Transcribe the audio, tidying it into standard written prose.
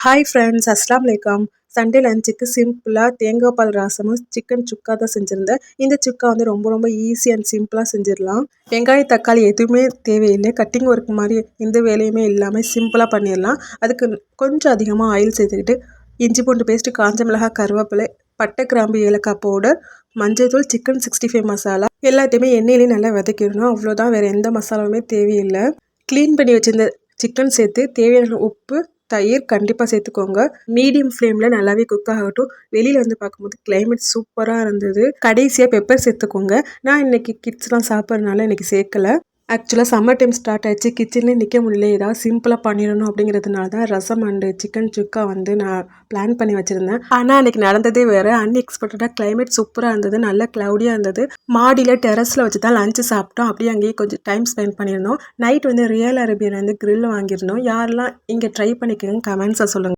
Hi friends, அஸ்லாம் வலைக்கம். Sunday லஞ்சுக்கு சிம்பிளாக தேங்காய் பால் ரசமும் சிக்கன் சுக்கா தான் செஞ்சுருந்தேன். இந்த சுக்கா வந்து ரொம்ப ரொம்ப ஈஸி அண்ட் சிம்பிளாக செஞ்சிடலாம். வெங்காயம் தக்காளி எதுவுமே தேவையில்லை. கட்டிங் ஒர்க் மாதிரி எந்த வேலையுமே இல்லாமல் சிம்பிளாக பண்ணிடலாம். அதுக்கு கொஞ்சம் அதிகமாக ஆயில் சேர்த்துக்கிட்டு இஞ்சி பூண்டு பேஸ்ட்டு, காஞ்ச மிளகாய், கருவேப்பிலை, பட்டை கிராம்பு, ஏலக்காய் பவுடர், மஞ்சள் தூள், சிக்கன் 65 மசாலா எல்லாத்தையுமே எண்ணெயிலே நல்லா விதைக்கிடணும். அவ்வளோதான், வேறு எந்த மசாலாவுமே தேவையில்லை. க்ளீன் பண்ணி வச்சிருந்த சிக்கன் சேர்த்து தேவையான உப்பு, தயிர் கண்டிப்பாக சேர்த்துக்கோங்க. மீடியம் ஃப்ளேமில் நல்லாவே குக் ஆகட்டும். வெளியில் வந்து பார்க்கும்போது கிளைமேட் சூப்பராக இருந்தது. கடைசியாக பெப்பர் சேர்த்துக்கோங்க. நான் இன்றைக்கி கிட்ஸ்லாம் சாப்பிட்றதுனால இன்றைக்கி சேர்க்கலை. ஆக்சுவலாக சம்மர் டைம் ஸ்டார்ட் ஆகிடுச்சு. கிச்சன்லேயே நிற்க முடியல. ஏதாவது சிம்பிளாக பண்ணிடணும் அப்படிங்கிறதுனால தான் ரசம் அண்டு சிக்கன் சுக்கா வந்து நான் பிளான் பண்ணி வச்சுருந்தேன். ஆனால் அன்றைக்கி நடந்ததே வேறு. அன்எக்ஸ்பெக்டடாக கிளைமேட் சூப்பராக இருந்தது. நல்ல க்ளவுடியாக இருந்தது. மாடியில் டெரஸில் வச்சு தான் லஞ்சு சாப்பிட்டோம். அப்படியே அங்கேயே கொஞ்சம் டைம் ஸ்பெண்ட் பண்ணியிருந்தோம். நைட் வந்து ரியல் அரேபியன் வந்து grill வாங்கியிருந்தோம். யாரெல்லாம் இங்கே ட்ரை பண்ணிக்கோங்க, கமெண்ட்ஸை சொல்லுங்கள்.